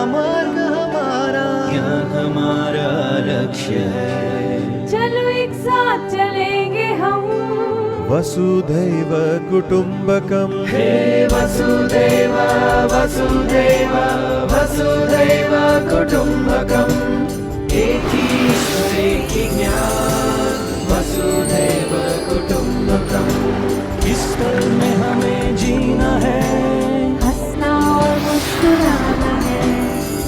मार्ग हमारा, ज्ञान हमारा लक्ष्य है। चलो एक साथ चलेंगे हम, वसुधैव कुटुम्बकम्। हे वसुदेव वसुदेव वसुदेव कुटुम्बकम्। एक ही ईश्वर एक ही ज्ञान, वसुदेव कुटुम्बकम्। इस पल में हमें जीना है, हंसना और मुस्कुराना है,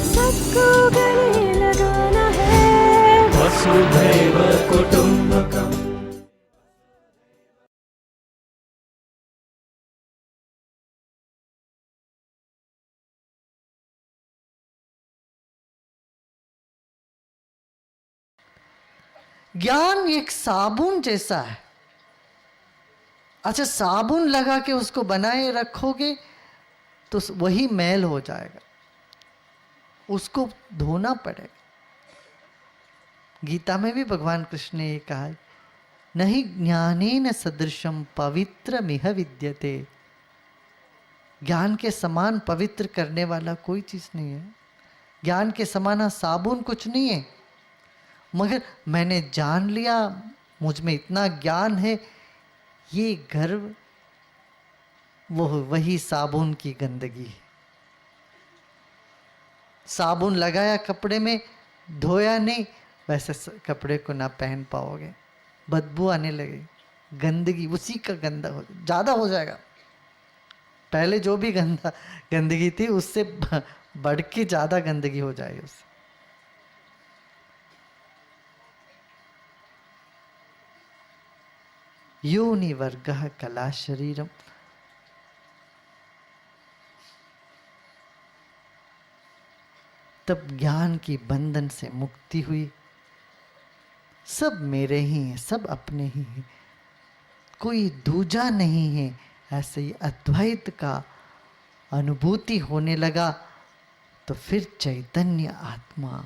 सबको गले लगाना है। वसुधैव कुटुम्बकम्। ज्ञान एक साबुन जैसा है। अच्छा, साबुन लगा के उसको बनाए रखोगे तो वही मैल हो जाएगा, उसको धोना पड़ेगा। गीता में भी भगवान कृष्ण ने ये कहा है, नहीं ज्ञानेन सदृशम पवित्रमिह विद्यते। ज्ञान के समान पवित्र करने वाला कोई चीज नहीं है। ज्ञान के समान साबुन कुछ नहीं है। मगर मैंने जान लिया, मुझ में इतना ज्ञान है, ये गर्व वो वही साबुन की गंदगी है। साबुन लगाया कपड़े में, धोया नहीं, वैसे कपड़े को ना पहन पाओगे, बदबू आने लगे, गंदगी उसी का गंदा हो ज़्यादा हो जाएगा। पहले जो भी गंदगी थी उससे बढ़ के ज़्यादा गंदगी हो जाएगी उससे। योनि वर्गः कला शरीरम। तब ज्ञान की बंधन से मुक्ति हुई। सब मेरे ही हैं, सब अपने ही हैं, कोई दूजा नहीं है। ऐसे ही अद्वैत का अनुभूति होने लगा तो फिर चैतन्य आत्मा,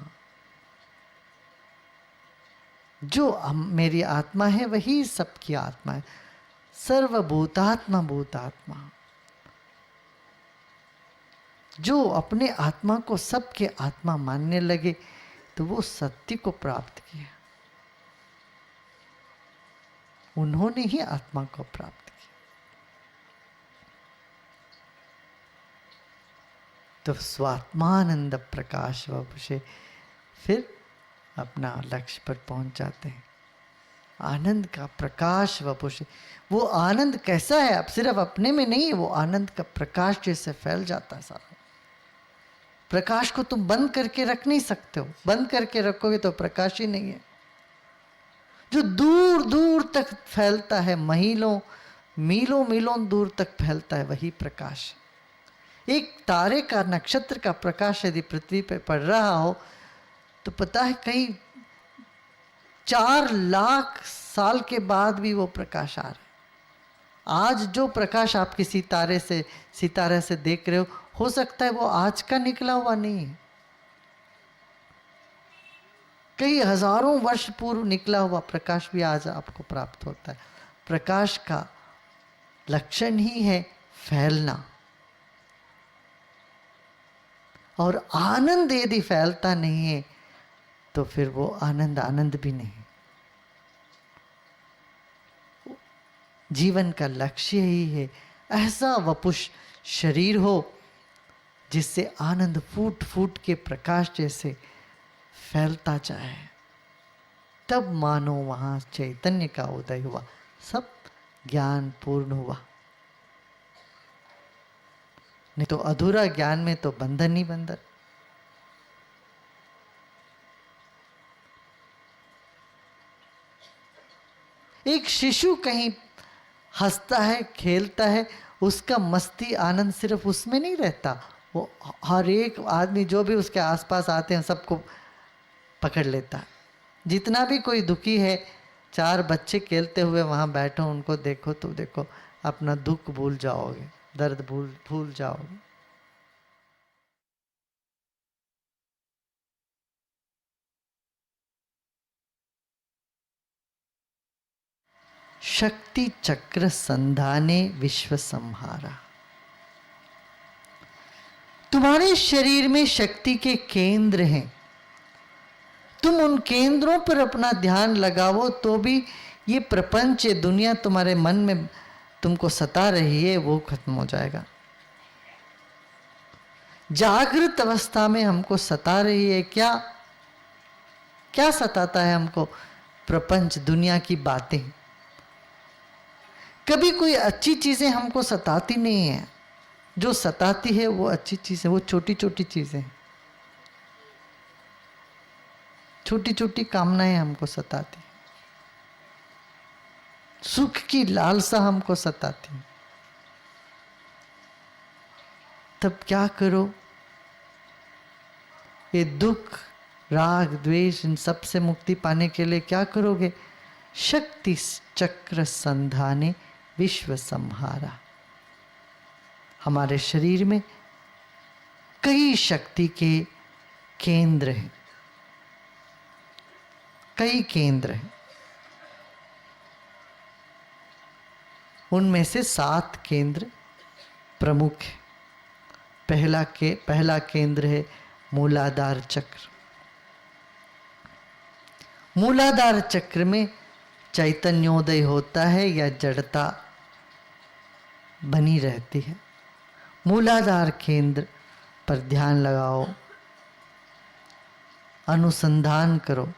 जो मेरी आत्मा है वही सबकी आत्मा है। सर्वभूतात्मा भूतात्मा, जो अपने आत्मा को सबके आत्मा मानने लगे तो वो सत्य को प्राप्त किया, उन्होंने ही आत्मा को प्राप्त किया। तो स्वात्मानंद प्रकाश वपुषे, फिर अपना लक्ष्य पर पहुंच जाते हैं। आनंद का प्रकाश वपुषे, वो आनंद कैसा है? अब सिर्फ अपने में नहीं है, वो आनंद का प्रकाश जैसे फैल जाता है सारा। प्रकाश को तुम बंद करके रख नहीं सकते हो, बंद करके रखोगे तो प्रकाश ही नहीं है। जो दूर दूर तक फैलता है, मीलों मीलों दूर तक फैलता है, वही प्रकाश है। एक तारे का, नक्षत्र का प्रकाश यदि पृथ्वी पर पड़ रहा हो तो पता है कहीं 4 लाख साल के बाद भी वो प्रकाश आ रहा है। आज जो प्रकाश आप किसी सितारे से देख रहे हो सकता है वो आज का निकला हुआ नहीं है, कई हजारों वर्ष पूर्व निकला हुआ प्रकाश भी आज आपको प्राप्त होता है। प्रकाश का लक्षण ही है फैलना, और आनंद यदि फैलता नहीं है तो फिर वो आनंद भी नहीं। जीवन का लक्ष्य ही है ऐसा वपुष शरीर हो जिससे आनंद फूट फूट के प्रकाश जैसे फैलता जाए। तब मानो वहां चैतन्य का उदय हुआ, सब ज्ञान पूर्ण हुआ। नहीं तो अधूरा ज्ञान में तो बंधन ही बंधन। एक शिशु कहीं हंसता है, खेलता है, उसका मस्ती आनंद सिर्फ उसमें नहीं रहता, वो हर एक आदमी जो भी उसके आसपास आते हैं सबको पकड़ लेता है। जितना भी कोई दुखी है, 4 बच्चे खेलते हुए वहाँ बैठो, उनको देखो तो देखो अपना दुख भूल जाओगे, दर्द भूल जाओगे। शक्ति चक्र संधाने विश्व संहारा। तुम हमारे शरीर में शक्ति के केंद्र हैं। तुम उन केंद्रों पर अपना ध्यान लगाओ तो भी ये प्रपंच, ये दुनिया तुम्हारे मन में तुमको सता रही है, वो खत्म हो जाएगा। जागृत अवस्था में हमको सता रही है क्या? क्या सताता है हमको? प्रपंच, दुनिया की बातें। कभी कोई अच्छी चीजें हमको सताती नहीं है। जो सताती है वो अच्छी चीजें, वो छोटी छोटी चीजें, छोटी छोटी कामनाएं हमको सताती, सुख की लालसा हमको सताती। तब क्या करो? ये दुख, राग, द्वेष, इन सब से मुक्ति पाने के लिए क्या करोगे? शक्ति चक्र संधाने विश्व संहारा। हमारे शरीर में कई शक्ति के केंद्र हैं, कई केंद्र हैं। उनमें से 7 केंद्र प्रमुख हैं। पहला केंद्र है मूलाधार चक्र। मूलाधार चक्र में चैतन्योदय होता है या जड़ता बनी रहती है। मूलाधार केंद्र पर ध्यान लगाओ, अनुसंधान करो।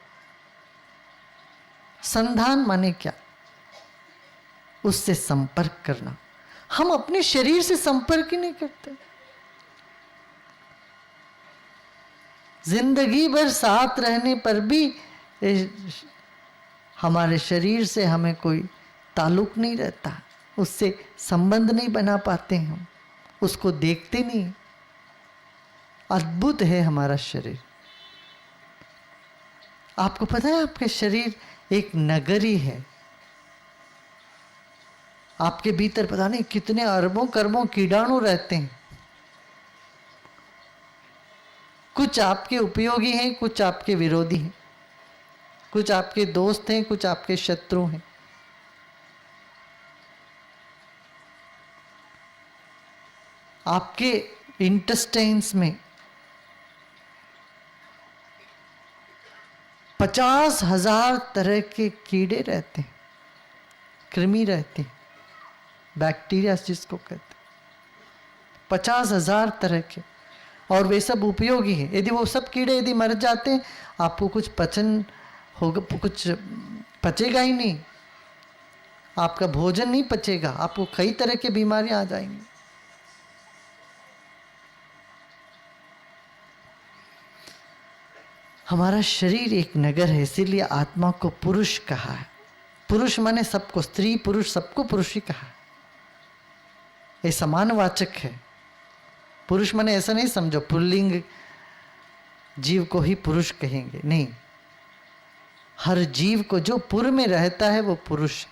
संधान माने क्या? उससे संपर्क करना। हम अपने शरीर से संपर्क ही नहीं करते। जिंदगी भर साथ रहने पर भी हमारे शरीर से हमें कोई ताल्लुक नहीं रहता, उससे संबंध नहीं बना पाते हम, उसको देखते नहीं। अद्भुत है हमारा शरीर। आपको पता है आपके शरीर एक नगरी है। आपके भीतर पता नहीं कितने अरबों करबों कीटाणु रहते हैं। कुछ आपके उपयोगी हैं, कुछ आपके विरोधी हैं, कुछ आपके दोस्त हैं, कुछ आपके शत्रु हैं। आपके इंटेस्टाइन्स में 50,000 तरह के कीड़े रहते हैं, कृमि रहते हैं, बैक्टीरिया जिसको कहते हैं। 50,000 तरह के, और वे सब उपयोगी हैं। यदि वो सब कीड़े यदि मर जाते हैं, आपको कुछ पचन होगा, कुछ पचेगा ही नहीं, आपका भोजन नहीं पचेगा, आपको कई तरह की बीमारियां आ जाएंगी। हमारा शरीर एक नगर है, इसीलिए आत्मा को पुरुष कहा है। पुरुष माने सबको, स्त्री पुरुष सबको पुरुष ही कहा है। ये समानवाचक है। पुरुष माने ऐसा नहीं समझो पुल्लिंग जीव को ही पुरुष कहेंगे, नहीं। हर जीव को जो पुर में रहता है वो पुरुष है।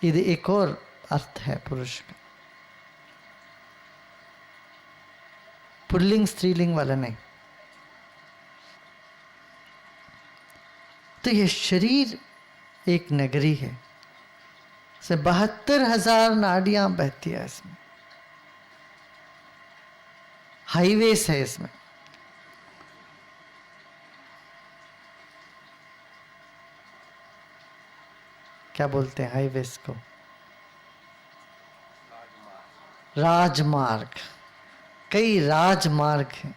ये एक और अर्थ है पुरुष का, पुल्लिंग स्त्रीलिंग वाला नहीं। तो ये शरीर एक नगरी है, से 72,000 नाड़ियां बहती है इसमें, हाईवेज है इसमें। क्या बोलते हैं हाईवेज को? राजमार्ग। कई राजमार्ग हैं।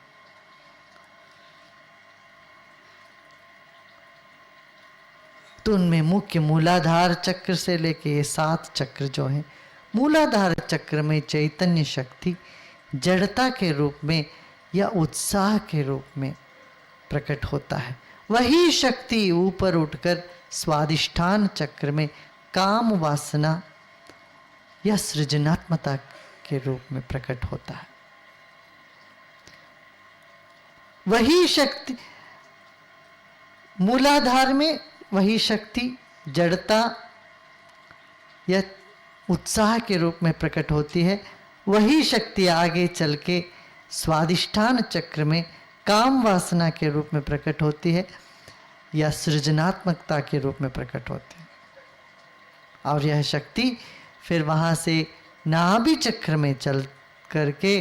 तो उनमें मुख्य मूलाधार चक्र से लेके ये 7 चक्र जो हैं, मूलाधार चक्र में चैतन्य शक्ति जड़ता के रूप में या उत्साह के रूप में प्रकट होता है। वही शक्ति ऊपर उठकर स्वादिष्ठान चक्र में काम वासना या सृजनात्मकता के रूप में प्रकट होता है। वही शक्ति मूलाधार में, वही शक्ति जड़ता या उत्साह के रूप में प्रकट होती है। वही शक्ति आगे चल के स्वादिष्ठान चक्र में काम वासना के रूप में प्रकट होती है या सृजनात्मकता के रूप में प्रकट होती है। और यह शक्ति फिर वहाँ से नाभि चक्र में चल करके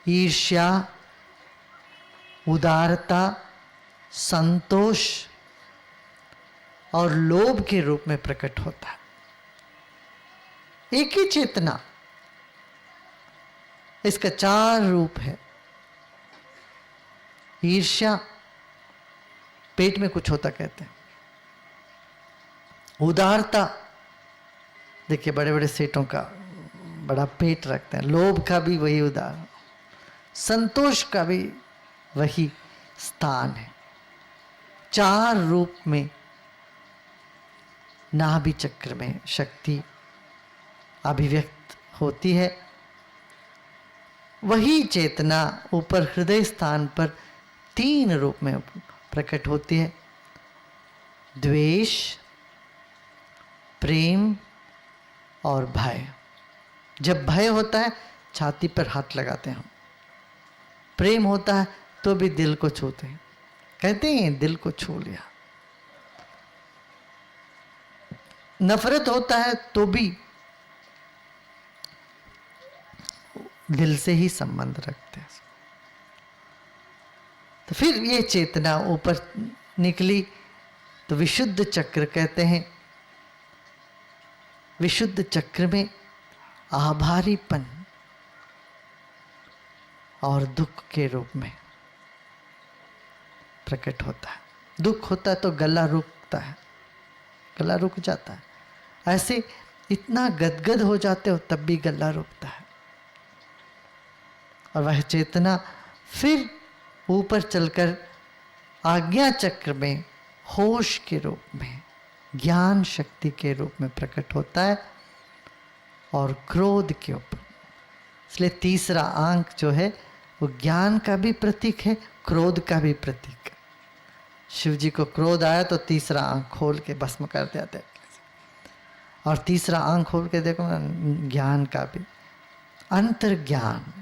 ईर्ष्या, उदारता, संतोष और लोभ के रूप में प्रकट होता है। एक ही चेतना, इसका 4 रूप है। ईर्ष्या, पेट में कुछ होता कहते हैं। उदारता, देखिए बड़े बड़े सेठों का बड़ा पेट रखते हैं। लोभ का भी वही उदाहरण, संतोष का भी वही स्थान है। 4 रूप में नाभि चक्र में शक्ति अभिव्यक्त होती है। वही चेतना ऊपर हृदय स्थान पर 3 रूप में प्रकट होती है। द्वेष, प्रेम और भय। जब भय होता है छाती पर हाथ लगाते हैं हम। प्रेम होता है तो भी दिल को छूते हैं, कहते हैं दिल को छू लिया। नफरत होता है तो भी दिल से ही संबंध रखते हैं। तो फिर ये चेतना ऊपर निकली तो विशुद्ध चक्र कहते हैं। विशुद्ध चक्र में आभारीपन और दुख के रूप में प्रकट होता है। दुख होता है तो गला रुकता है, गला रुक जाता है। ऐसे इतना गदगद हो जाते हो तब भी गला रुकता है। और वह चेतना फिर ऊपर चलकर आज्ञा चक्र में होश के रूप में, ज्ञान शक्ति के रूप में प्रकट होता है और क्रोध के ऊपर। इसलिए तीसरा आंक जो है वो ज्ञान का भी प्रतीक है, क्रोध का भी प्रतीक है। शिव जी को क्रोध आया तो तीसरा आंख खोल के भस्म कर देते हैं। और तीसरा आंख खोल के देखो ना, ज्ञान का भी अंतर्ज्ञान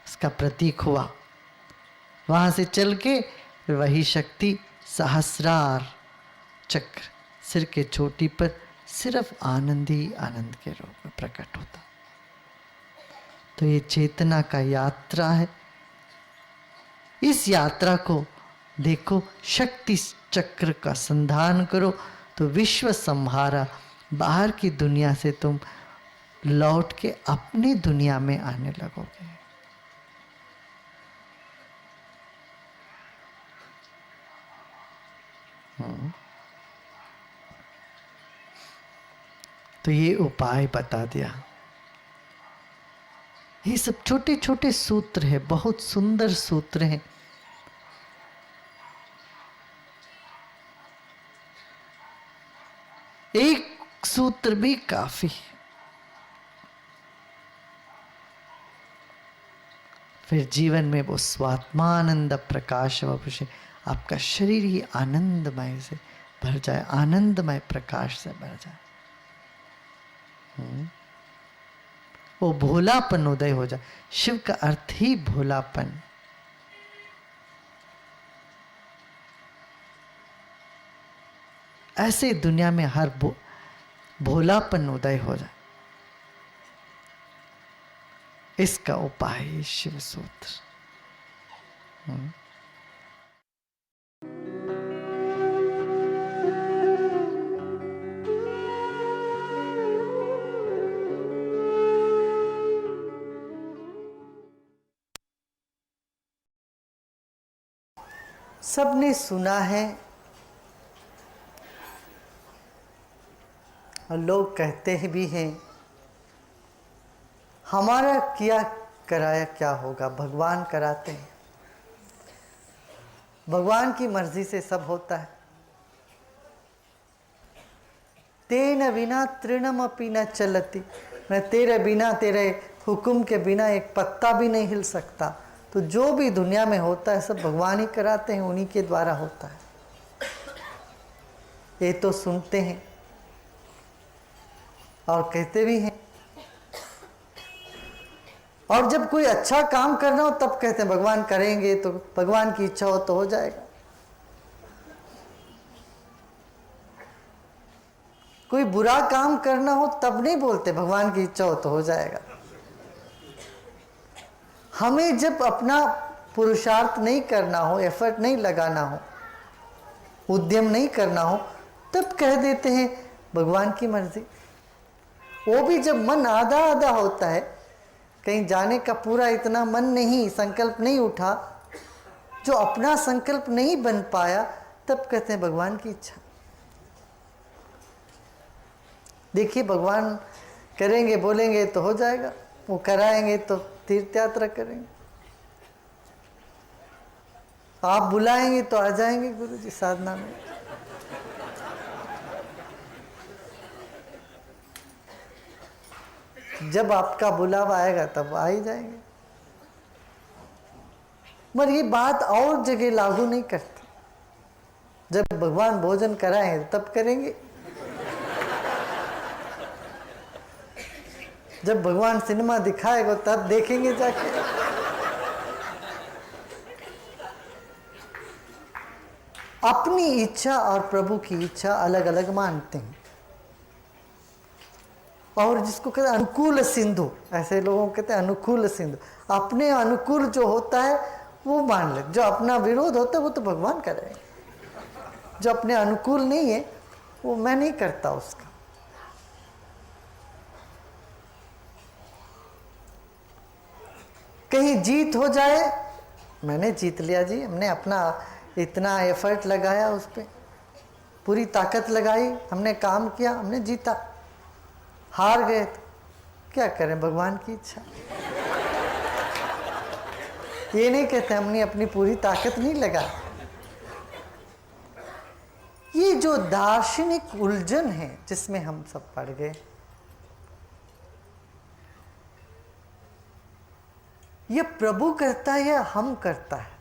इसका प्रतीक हुआ। वहाँ से चल के वही शक्ति सहस्रार चक्र सिर के चोटी पर सिर्फ आनंद ही आनंद के रूप में प्रकट होता। तो ये चेतना का यात्रा है। इस यात्रा को देखो, शक्ति चक्र का संधान करो तो विश्व संहारा, बाहर की दुनिया से तुम लौट के अपनी दुनिया में आने लगोगे। तो ये उपाय बता दिया। ये सब छोटे छोटे सूत्र है, बहुत सुंदर सूत्र हैं। एक सूत्र भी काफी है। फिर जीवन में वो स्वात्मानंद प्रकाश वपुषे, आपका शरीर ही आनंदमय से भर जाए, आनंदमय प्रकाश से भर जाए। वो भोलापन उदय हो जाए। शिव का अर्थ ही भोलापन। ऐसे दुनिया में हर भोलापन उदय हो जाए, इसका उपाय है शिव सूत्र। सबने सुना है और लोग कहते भी हैं, हमारा किया कराया क्या होगा, भगवान कराते हैं। भगवान की मर्जी से सब होता है। तेन बिना तृणम अपि न चलती, मैं तेरे बिना, तेरे हुक्म के बिना एक पत्ता भी नहीं हिल सकता। तो जो भी दुनिया में होता है सब भगवान ही कराते हैं, उन्हीं के द्वारा होता है। ये तो सुनते हैं और कहते भी हैं। और जब कोई अच्छा काम करना हो तब कहते हैं भगवान करेंगे, तो भगवान की इच्छा हो तो हो जाएगा। कोई बुरा काम करना हो तब नहीं बोलते भगवान की इच्छा हो तो हो जाएगा। हमें जब अपना पुरुषार्थ नहीं करना हो, एफर्ट नहीं लगाना हो, उद्यम नहीं करना हो, तब कह देते हैं भगवान की मर्जी। वो भी जब मन आधा आधा होता है, कहीं जाने का पूरा इतना मन नहीं, संकल्प नहीं उठा, जो अपना संकल्प नहीं बन पाया, तब कहते हैं भगवान की इच्छा। देखिए भगवान करेंगे बोलेंगे तो हो जाएगा, वो कराएंगे तो तीर्थ यात्रा करेंगे, आप बुलाएंगे तो आ जाएंगे गुरु जी साधना में। जब आपका बुलावा आएगा तब आ ही जाएंगे। मगर ये बात और जगह लागू नहीं करती। जब भगवान भोजन कराएंगे तब करेंगे, जब भगवान सिनेमा दिखाएगा तब देखेंगे जाके। अपनी इच्छा और प्रभु की इच्छा अलग अलग मानते हैं। और जिसको कहते हैं अनुकूल सिंधु, ऐसे लोगों को कहते हैं अनुकूल सिंधु। अपने अनुकूल जो होता है वो मान ले, जो अपना विरोध होता है वो तो भगवान करेंगे। जो अपने अनुकूल नहीं है वो मैं नहीं करता उसका। कहीं जीत हो जाए, मैंने जीत लिया जी, हमने अपना इतना एफर्ट लगाया, उस पर पूरी ताकत लगाई, हमने काम किया, हमने जीता। हार गए तो क्या करें, भगवान की इच्छा। ये नहीं कहते हमने अपनी पूरी ताकत नहीं लगाई। ये जो दार्शनिक उलझन है जिसमें हम सब पड़ गए, ये प्रभु करता है या हम करता है?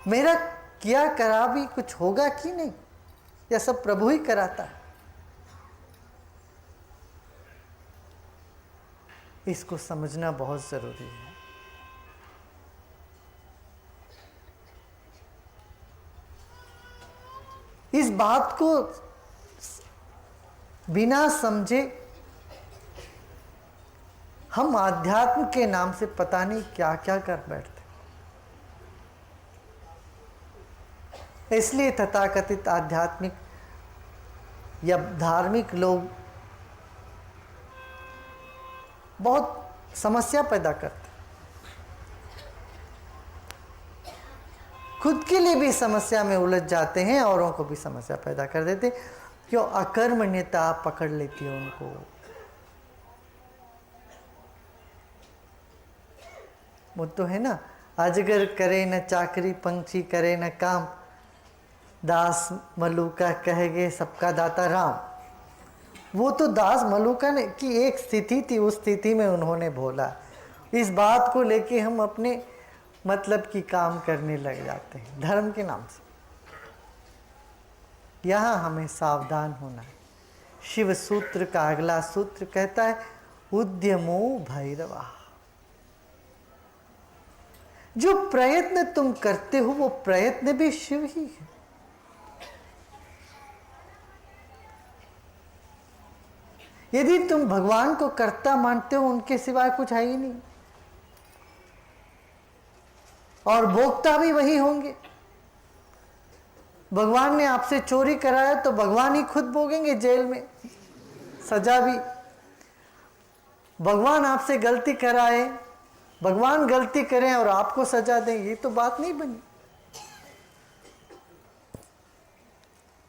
मेरा किया करा भी कुछ होगा कि नहीं, या सब प्रभु ही कराता है? इसको समझना बहुत जरूरी है। इस बात को बिना समझे हम आध्यात्म के नाम से पता नहीं क्या क्या कर बैठते। इसलिए तथाकथित आध्यात्मिक या धार्मिक लोग बहुत समस्या पैदा करते, खुद के लिए भी समस्या में उलझ जाते हैं, औरों को भी समस्या पैदा कर देते। क्यों? अकर्मण्यता पकड़ लेती है उनको। वो तो है ना, अजगर करे न चाकरी, पंछी करे न काम, दास मलूका कहेगे सबका दाता राम। वो तो दास मलूका ने की एक स्थिति थी, उस स्थिति में उन्होंने बोला। इस बात को लेके हम अपने मतलब की काम करने लग जाते हैं धर्म के नाम से। यहाँ हमें सावधान होना है। शिव सूत्र का अगला सूत्र कहता है उद्यमो भैरवा। जो प्रयत्न तुम करते हो वो प्रयत्न भी शिव ही है। यदि तुम भगवान को कर्ता मानते हो, उनके सिवाय कुछ है ही नहीं, और भोक्ता भी वही होंगे। भगवान ने आपसे चोरी कराया तो भगवान ही खुद भोगेंगे जेल में सजा भी। भगवान आपसे गलती कराए, भगवान गलती करें और आपको सजा दें, ये तो बात नहीं बनी।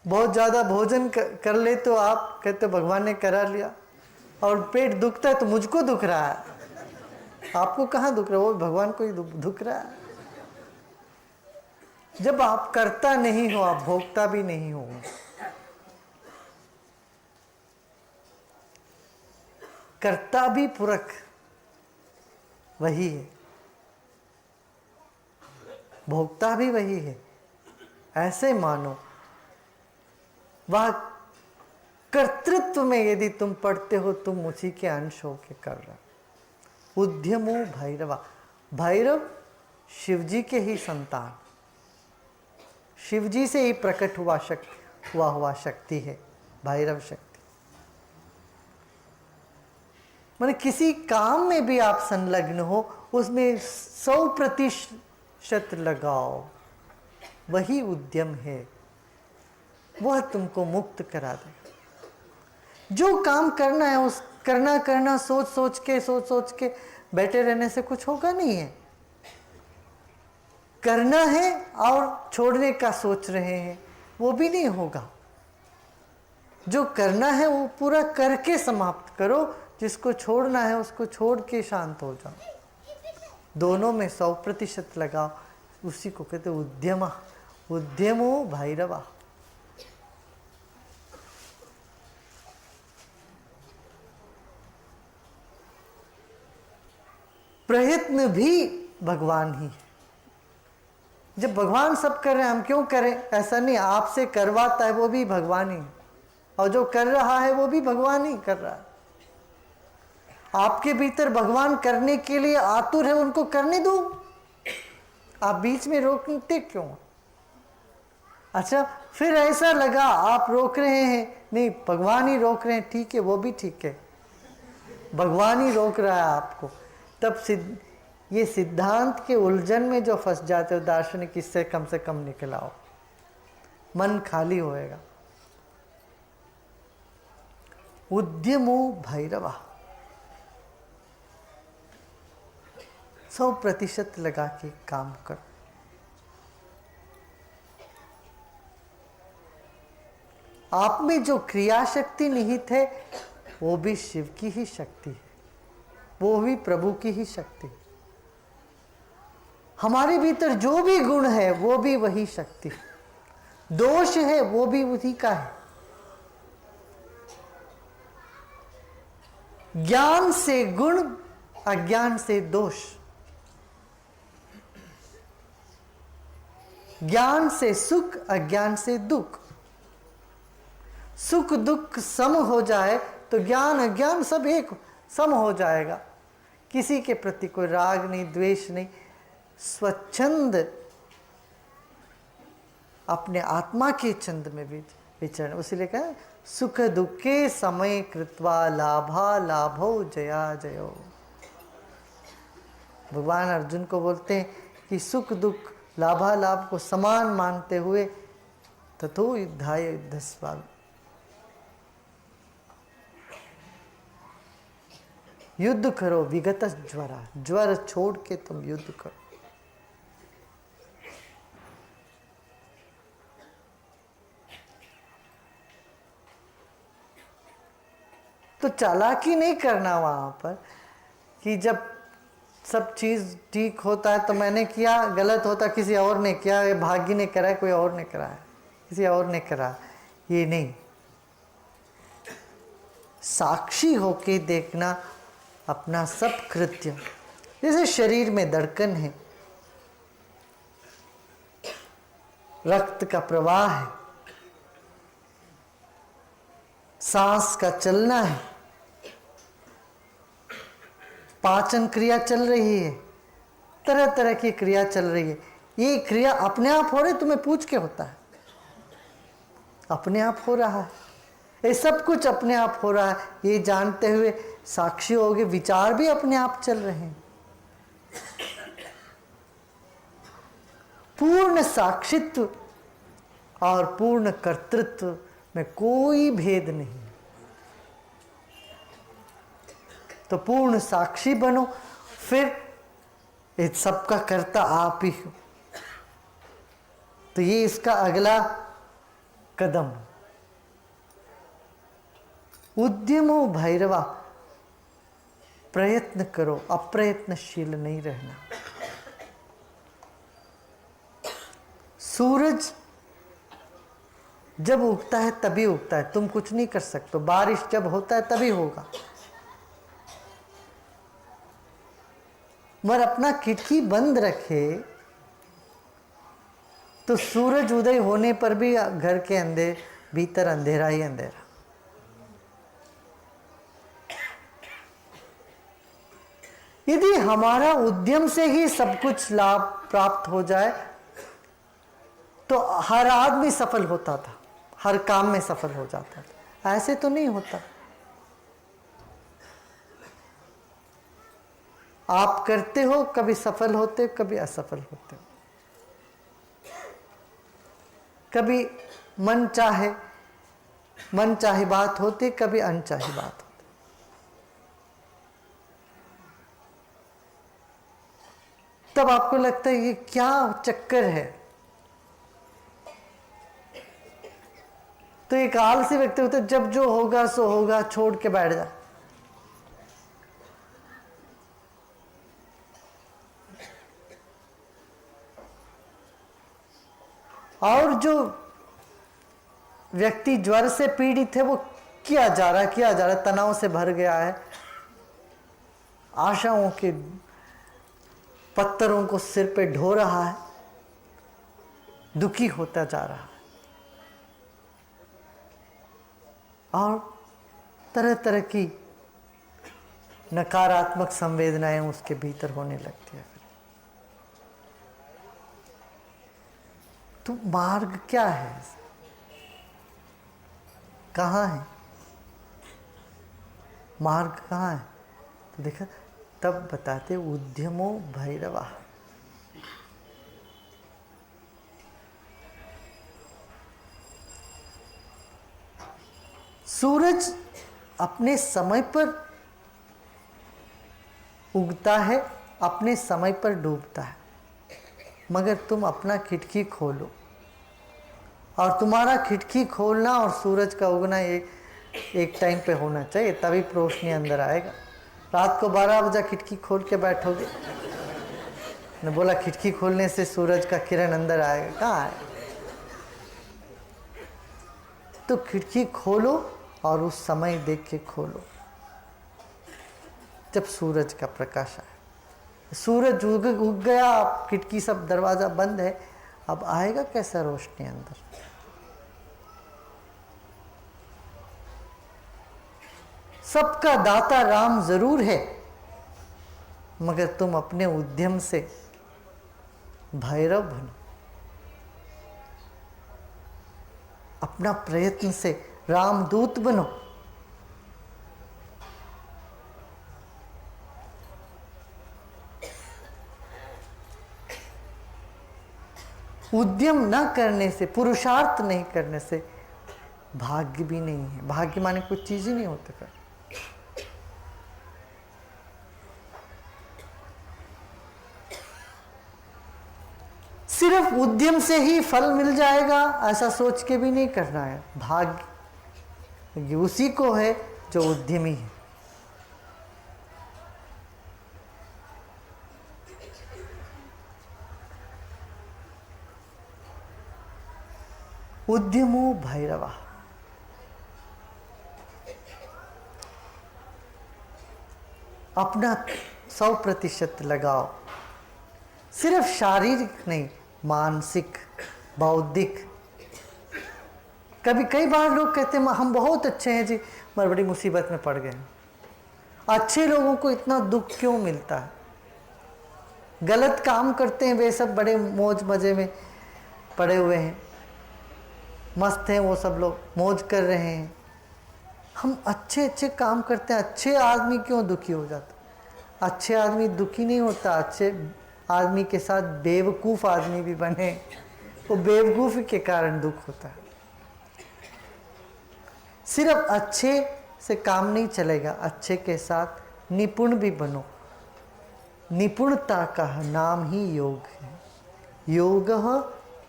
बहुत ज़्यादा भोजन कर ले तो आप कहते भगवान ने करा लिया, और पेट दुखता है तो मुझको दुख रहा है। आपको कहाँ दुख रहा है, वो भगवान को ही दुख रहा है। जब आप करता नहीं हो, आप भोगता भी नहीं हो। कर्ता भी पुरख वही है, भोगता भी वही है। ऐसे मानो वह कर्तृत्व में यदि तुम पढ़ते हो, तुम उसी के अंश हो के कर रहे। उद्यमो भैरवा, भैरव शिवजी के ही संतान। शिव जी से ही प्रकट हुआ शक्ति है भैरव शक्ति। माने किसी काम में भी आप संलग्न हो उसमें 100% लगाओ, वही उद्यम है, वह तुमको मुक्त करा देगा। जो काम करना है उस करना सोच सोच के बैठे रहने से कुछ होगा नहीं है। करना है और छोड़ने का सोच रहे हैं वो भी नहीं होगा। जो करना है वो पूरा करके समाप्त करो, जिसको छोड़ना है उसको छोड़ के शांत हो जाओ। दोनों में 100% लगाओ, उसी को कहते उद्यमा। उद्यमो भैरवा। प्रयत्न भी भगवान ही है। जब भगवान सब कर रहे हैं हम क्यों करें? ऐसा नहीं, आपसे करवाता है वो भी भगवान ही, और जो कर रहा है वो भी भगवान ही कर रहा है। आपके भीतर भगवान करने के लिए आतुर है, उनको करने दो। आप बीच में रोकते क्यों? अच्छा, फिर ऐसा लगा आप रोक रहे हैं, नहीं भगवान ही रोक रहे हैं, ठीक है, वो भी ठीक है, भगवान ही रोक रहा है आपको। तब ये सिद्धांत के उलझन में जो फंस जाते हो दार्शनिक, इससे कम निकल आओ, मन खाली होएगा। उद्यमो भैरवा। 100% लगा के काम करो। आप में जो क्रिया शक्ति निहित है वो भी शिव की ही शक्ति है, वो भी प्रभु की ही शक्ति। हमारे भीतर जो भी गुण है वो भी वही शक्ति, दोष है वो भी उसी का है। ज्ञान से गुण, अज्ञान से दोष, ज्ञान से सुख, अज्ञान से दुख। सुख दुख सम हो जाए तो ज्ञान अज्ञान सब एक सम हो जाएगा। किसी के प्रति कोई राग नहीं, द्वेष नहीं, स्वच्छंद अपने आत्मा के छंद में भी विचरण। उसीलिए कहा सुख दुखे समय कृत्वा लाभा लाभो जया जयो। भगवान अर्जुन को बोलते हैं कि सुख दुख लाभा लाभ को समान मानते हुए तथो युद्धाय युद्धस्वा। युद्ध करो विगत ज्वरा, ज्वर छोड़ के तुम युद्ध करो। तो चालाकी नहीं करना वहां पर कि जब सब चीज ठीक होता है तो मैंने किया, गलत होता किसी और ने किया, भाग्य ने करा है, कोई और ने करा है, किसी और ने करा, ये नहीं। साक्षी होके देखना अपना सब कृत्य। जैसे शरीर में धड़कन है, रक्त का प्रवाह है, सांस का चलना है, पाचन क्रिया चल रही है, तरह तरह की क्रिया चल रही है। ये क्रिया अपने आप हो रही, तुम्हें पूछ के होता है, अपने आप हो रहा है। ये सब कुछ अपने आप हो रहा है, ये जानते हुए साक्षी हो गए, विचार भी अपने आप चल रहे हैं। पूर्ण साक्षित्व और पूर्ण कर्तृत्व में कोई भेद नहीं। तो पूर्ण साक्षी बनो, फिर इस सबका कर्ता आप ही हो। तो ये इसका अगला कदम। उद्यमो भैरवा। प्रयत्न करो, अप्रयत्नशील नहीं रहना। सूरज जब उगता है तभी उगता है, तुम कुछ नहीं कर सकते। बारिश जब होता है तभी होगा। मगर अपना खिड़की बंद रखे तो सूरज उदय होने पर भी घर के अंदर भीतर अंधेरा ही अंधेरा। यदि हमारा उद्यम से ही सब कुछ लाभ प्राप्त हो जाए तो हर आदमी सफल होता था, हर काम में सफल हो जाता था। ऐसे तो नहीं होता। आप करते हो, कभी सफल होते हो, कभी असफल होते हो। कभी मन चाहे बात होती, कभी अनचाही बात होती। तब आपको लगता है ये क्या चक्कर है। तो एक आलसी व्यक्ति होता है, जब जो होगा सो होगा, छोड़ के बैठ जा। और जो व्यक्ति ज्वर से पीड़ित है, वो किया जा रहा है, तनाव से भर गया है, आशाओं के पत्थरों को सिर पे ढो रहा है, दुखी होता जा रहा है, और तरह तरह की नकारात्मक संवेदनाएं उसके भीतर होने लगती है। तो मार्ग क्या है, कहाँ है मार्ग, कहाँ है? तो देखा, तब बताते उद्यमो भैरवा। सूरज अपने समय पर उगता है, अपने समय पर डूबता है, मगर तुम अपना खिड़की खोलो, और तुम्हारा खिड़की खोलना और सूरज का उगना एक टाइम पे होना चाहिए, तभी रोशनी अंदर आएगा। रात को 12 बजे खिड़की खोल के बैठोगे, ने बोला खिड़की खोलने से सूरज का किरण अंदर आएगा, कहाँ आएगा? तो खिड़की खोलो और उस समय देख के खोलो जब सूरज का प्रकाश आए। सूरज उग गया, खिड़की सब दरवाजा बंद है, अब आएगा कैसा रोशनी अंदर? सबका दाता राम जरूर है, मगर तुम अपने उद्यम से भैरव बनो, अपना प्रयत्न से रामदूत बनो। उद्यम न करने से, पुरुषार्थ नहीं करने से भाग्य भी नहीं है। भाग्य माने कुछ चीज ही नहीं होते। फिर सिर्फ उद्यम से ही फल मिल जाएगा ऐसा सोच के भी नहीं करना है। भाग्य उसी को है जो उद्यमी है। उद्यमो भैरवा। अपना 100% लगाओ, सिर्फ शारीरिक नहीं, मानसिक, बौद्धिक। कई बार लोग कहते हैं हम बहुत अच्छे हैं जी, मगर बड़ी मुसीबत में पड़ गए। अच्छे लोगों को इतना दुख क्यों मिलता है? गलत काम करते हैं वे सब बड़े मौज मजे में पड़े हुए हैं, मस्त हैं वो सब लोग, मौज कर रहे हैं। हम अच्छे अच्छे काम करते हैं, अच्छे आदमी क्यों दुखी हो जाता? अच्छे आदमी दुखी नहीं होता। अच्छे आदमी के साथ बेवकूफ़ आदमी भी बने, वो बेवकूफ़ी के कारण दुख होता है। सिर्फ अच्छे से काम नहीं चलेगा, अच्छे के साथ निपुण भी बनो। निपुणता का नाम ही योग है। योगः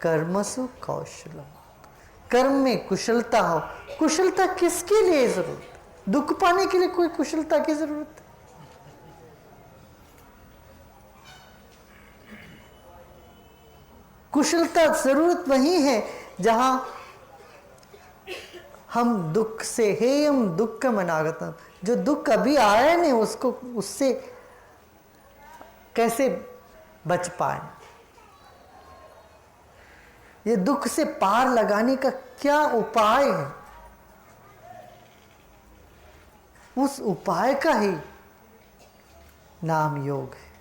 कर्मसु कौशलम्। कर्म में कुशलता हो। कुशलता किसके लिए जरूरत? दुख पाने के लिए कोई कुशलता की जरूरत है? कुशलता जरूरत वही है जहां हम दुख से हेयम दुख मनागतम, जो दुख अभी आया नहीं उसको, उससे कैसे बच पाए। ये दुख से पार लगाने का क्या उपाय है? उस उपाय का ही नाम योग है।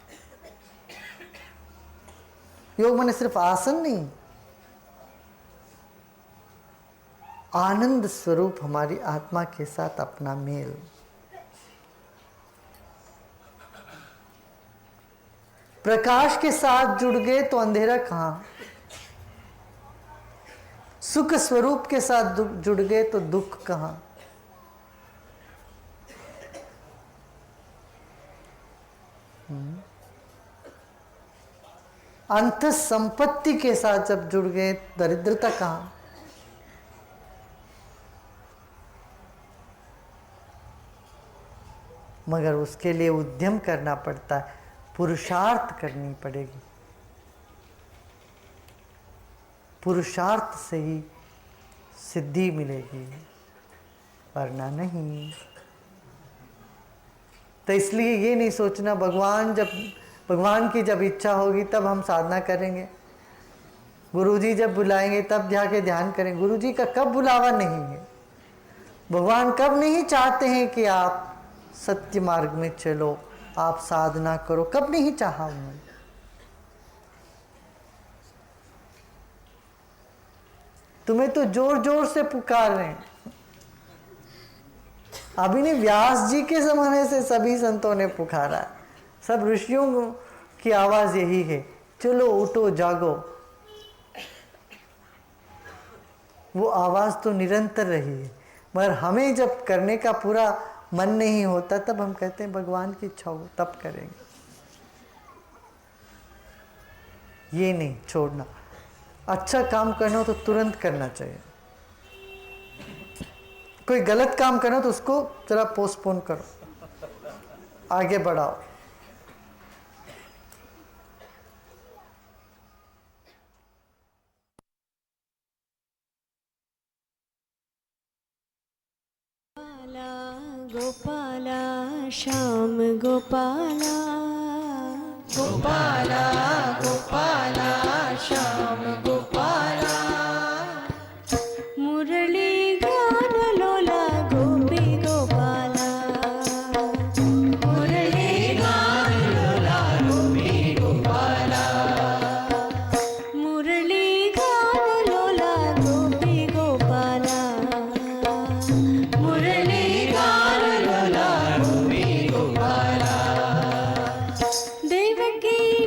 योग माने सिर्फ आसन नहीं, आनंद स्वरूप हमारी आत्मा के साथ अपना मेल। प्रकाश के साथ जुड़ गए तो अंधेरा कहाँ, सुख स्वरूप के साथ जुड़ गए तो दुख कहाँ। अंत संपत्ति के साथ जब जुड़ गए दरिद्रता कहाँ। मगर उसके लिए उद्यम करना पड़ता है, पुरुषार्थ करनी पड़ेगी। पुरुषार्थ से ही सिद्धि मिलेगी, वरना नहीं। तो इसलिए ये नहीं सोचना भगवान की जब इच्छा होगी तब हम साधना करेंगे, गुरुजी जब बुलाएंगे तब जाके ध्यान करेंगे। गुरुजी का कब बुलावा नहीं है, भगवान कब नहीं चाहते हैं कि आप सत्य मार्ग में चलो, आप साधना करो, कब नहीं चाहा उन्होंने। तुम्हें तो जोर जोर से पुकार रहे हैं। अभी नहीं, व्यास जी के जमाने से सभी संतों ने पुकारा है, सब ऋषियों की आवाज यही है, चलो उठो जागो। वो आवाज तो निरंतर रही है, मगर हमें जब करने का पूरा मन नहीं होता तब हम कहते हैं भगवान की इच्छा हो तब करेंगे। ये नहीं छोड़ना, अच्छा काम करना हो तो तुरंत करना चाहिए। कोई गलत काम करना तो उसको जरा पोस्टपोन करो, आगे बढ़ाओ। गोपाला श्याम गोपाला, गोपाला गोपाला श्याम गोपाला, मुरली गान लोला गोपी गोपाला, मुरली गान लोला गोपी गोपाला, मुरली गान लोला गोपी गोपाला, मुरली गान लोला गोपी गोपाला, देवकी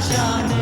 शान